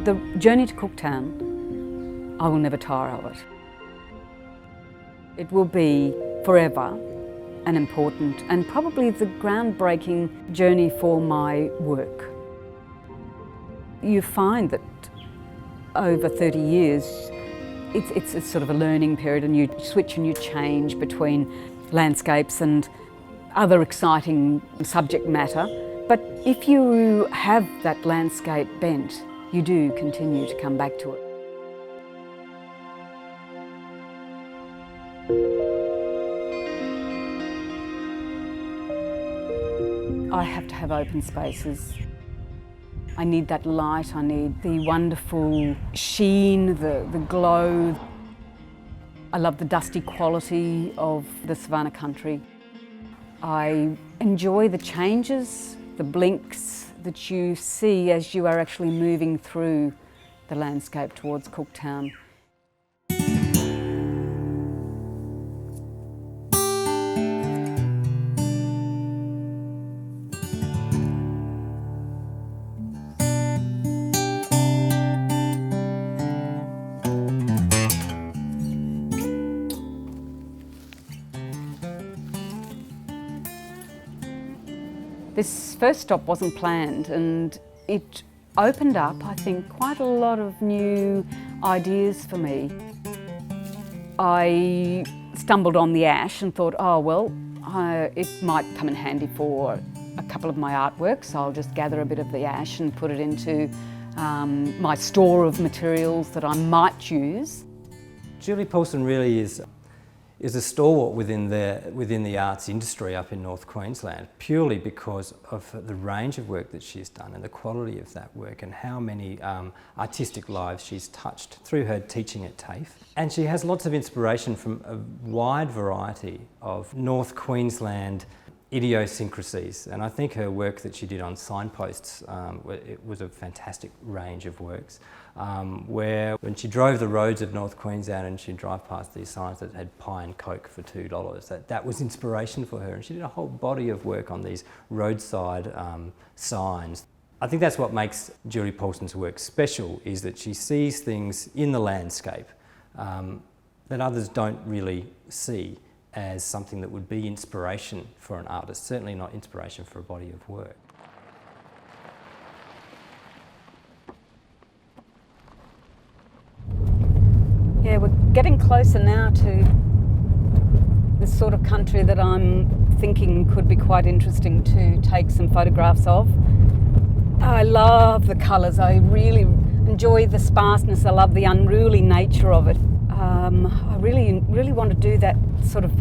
The journey to Cooktown, I will never tire of it. It will be forever and important, and probably the groundbreaking journey for my work. You find that over 30 years, it's a sort of a learning period, and you switch and you change between landscapes and other exciting subject matter. But if you have that landscape bent, you do continue to come back to it. I have to have open spaces. I need that light, I need the wonderful sheen, the glow. I love the dusty quality of the savannah country. I enjoy the changes, the blinks that you see as you are actually moving through the landscape towards Cooktown. This first stop wasn't planned, and it opened up, I think, quite a lot of new ideas for me. I stumbled on the ash and thought, oh well, it might come in handy for a couple of my artworks. So I'll just gather a bit of the ash and put it into my store of materials that I might use. Julie Poulsen really is a stalwart within the arts industry up in North Queensland, purely because of the range of work that she's done and the quality of that work, and how many artistic lives she's touched through her teaching at TAFE. And she has lots of inspiration from a wide variety of North Queensland idiosyncrasies, and I think her work that she did on signposts, it was a fantastic range of works, where when she drove the roads of North Queensland and she'd drive past these signs that had pie and coke for $2, that was inspiration for her, and she did a whole body of work on these roadside signs. I think that's what makes Julie Poulsen's work special, is that she sees things in the landscape that others don't really see as something that would be inspiration for an artist, certainly not inspiration for a body of work. Yeah, we're getting closer now to this sort of country that I'm thinking could be quite interesting to take some photographs of. I love the colours, I really enjoy the sparseness, I love the unruly nature of it. I really want to do that sort of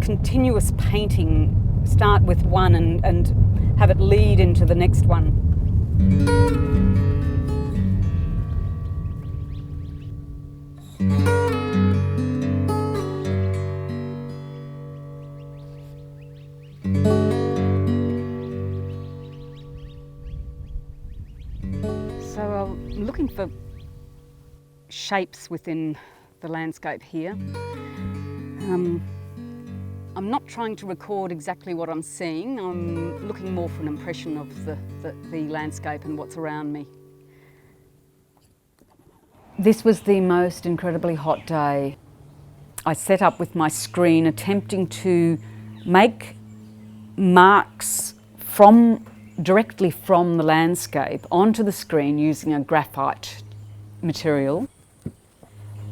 continuous painting, start with one and have it lead into the next one. So I'm looking for shapes within the landscape here. I'm not trying to record exactly what I'm seeing. I'm looking more for an impression of the landscape and what's around me. This was the most incredibly hot day. I set up with my screen, attempting to make marks directly from the landscape onto the screen using a graphite material.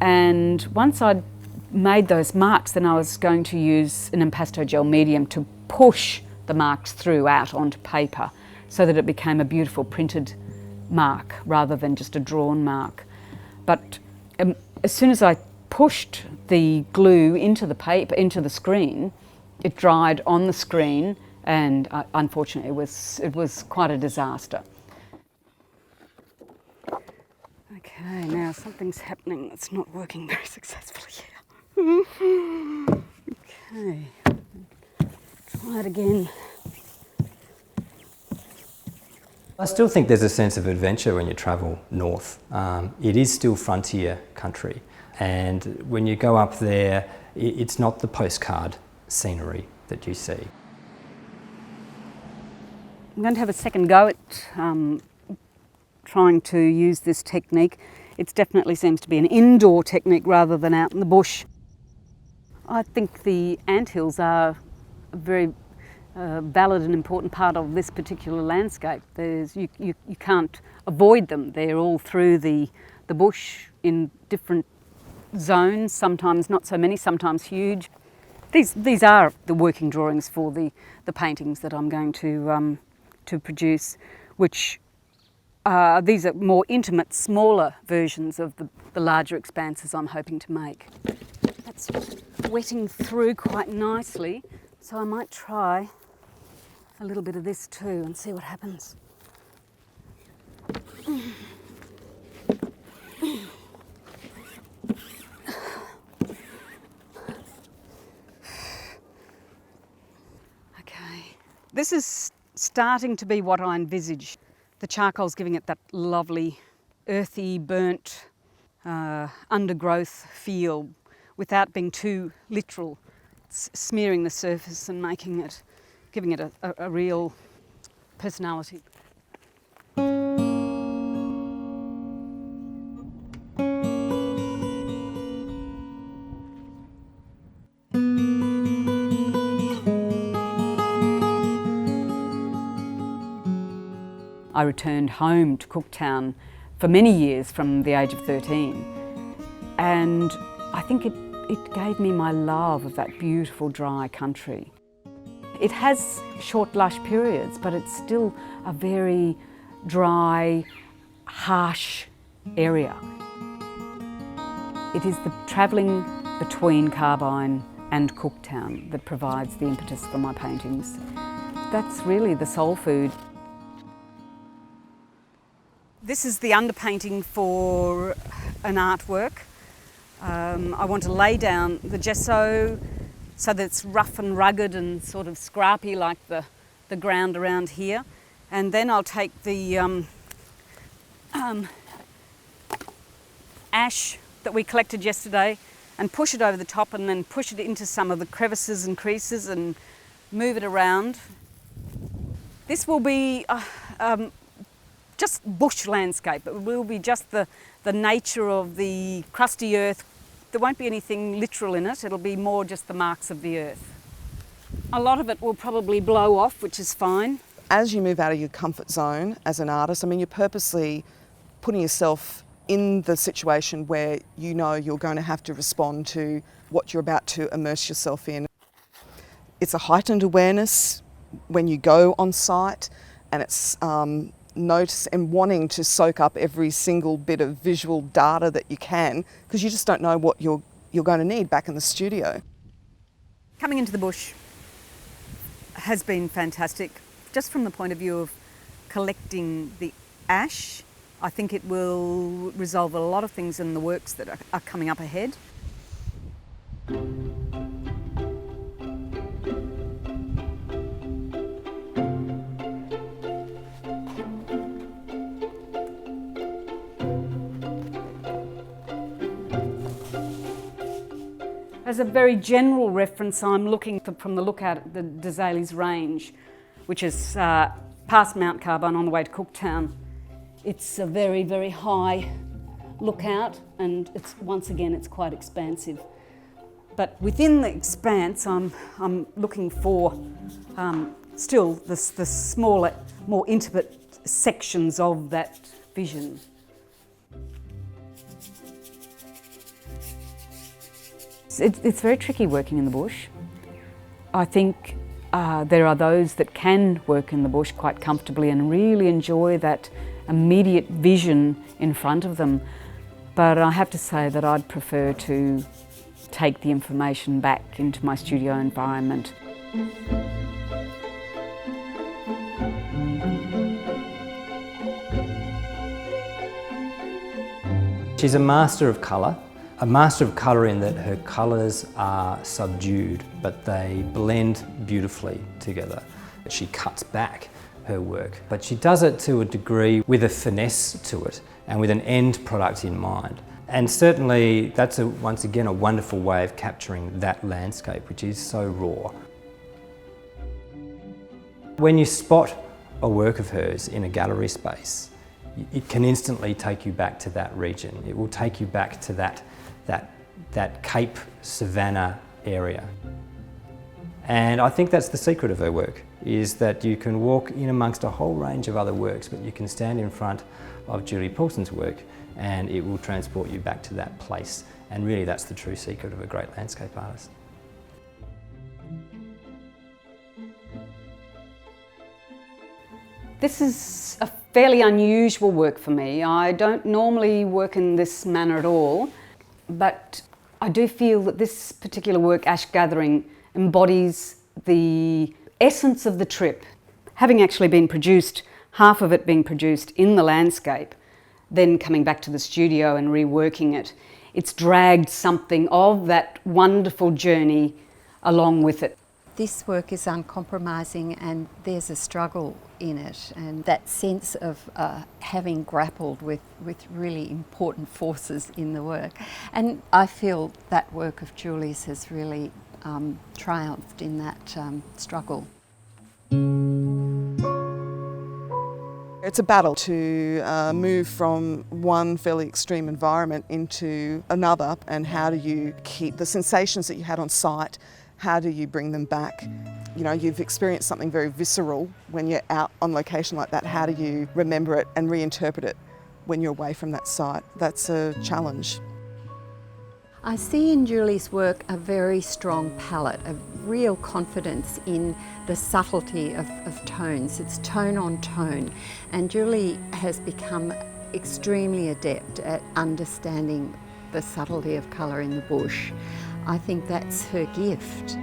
And once I'd made those marks, then I was going to use an impasto gel medium to push the marks through out onto paper so that it became a beautiful printed mark rather than just a drawn mark. But as soon as I pushed the glue into the paper, into the screen, it dried on the screen, and unfortunately it was quite a disaster. Okay, now something's happening that's not working very successfully here. Okay, try it again. I still think there's a sense of adventure when you travel north. It is still frontier country, and when you go up there, it's not the postcard scenery that you see. I'm going to have a second go at trying to use this technique. It definitely seems to be an indoor technique rather than out in the bush. I think the anthills are a very valid and important part of this particular landscape. You can't avoid them. They're all through the bush in different zones, sometimes not so many, sometimes huge. These are the working drawings for the paintings that I'm going to produce, which these are more intimate, smaller versions of the larger expanses I'm hoping to make. That's wetting through quite nicely, so I might try a little bit of this too and see what happens. Okay, this is starting to be what I envisaged. The charcoal's giving it that lovely earthy, burnt, undergrowth feel without being too literal. It's smearing the surface and giving it a real personality. I returned home to Cooktown for many years from the age of 13, and I think it gave me my love of that beautiful dry country. It has short lush periods, but it's still a very dry, harsh area. It is the travelling between Carbine and Cooktown that provides the impetus for my paintings. That's really the soul food. This is the underpainting for an artwork. I want to lay down the gesso so that it's rough and rugged and sort of scrappy like the ground around here. And then I'll take the ash that we collected yesterday and push it over the top, and then push it into some of the crevices and creases and move it around. This will be just bush landscape. It will be just the nature of the crusty earth. There won't be anything literal in it. It'll be more just the marks of the earth. A lot of it will probably blow off, which is fine. As you move out of your comfort zone as an artist, I mean, you're purposely putting yourself in the situation where you know you're going to have to respond to what you're about to immerse yourself in. It's a heightened awareness when you go on site, and it's notice and wanting to soak up every single bit of visual data that you can, because you just don't know what you're going to need back in the studio. Coming into the bush has been fantastic, just from the point of view of collecting the ash. I think it will resolve a lot of things in the works that are coming up ahead. As a very general reference, I'm looking from the lookout at the Disraeli's Range, which is past Mt Carbine on the way to Cooktown. It's a very, very high lookout, and once again it's quite expansive. But within the expanse, I'm looking for still the smaller, more intimate sections of that vision. It's very tricky working in the bush. I think there are those that can work in the bush quite comfortably and really enjoy that immediate vision in front of them. But I have to say that I'd prefer to take the information back into my studio environment. She's a master of colour. A master of colour in that her colours are subdued, but they blend beautifully together. She cuts back her work, but she does it to a degree with a finesse to it and with an end product in mind. And certainly that's once again a wonderful way of capturing that landscape, which is so raw. When you spot a work of hers in a gallery space, it can instantly take you back to that region. It will take you back to that Cape Savannah area. And I think that's the secret of her work, is that you can walk in amongst a whole range of other works, but you can stand in front of Julie Poulsen's work and it will transport you back to that place. And really that's the true secret of a great landscape artist. This is a fairly unusual work for me. I don't normally work in this manner at all, but I do feel that this particular work, Ash Gathering, embodies the essence of the trip. Having actually been produced, half of it being produced in the landscape, then coming back to the studio and reworking it, it's dragged something of that wonderful journey along with it. This work is uncompromising and there's a struggle in it, and that sense of having grappled with really important forces in the work. And I feel that work of Julie's has really triumphed in that struggle. It's a battle to move from one fairly extreme environment into another, and how do you keep the sensations that you had on site, how do you bring them back? You know, you've experienced something very visceral when you're out on location like that. How do you remember it and reinterpret it when you're away from that site? That's a challenge. I see in Julie's work a very strong palette, a real confidence in the subtlety of tones. It's tone on tone, and Julie has become extremely adept at understanding the subtlety of colour in the bush. I think that's her gift.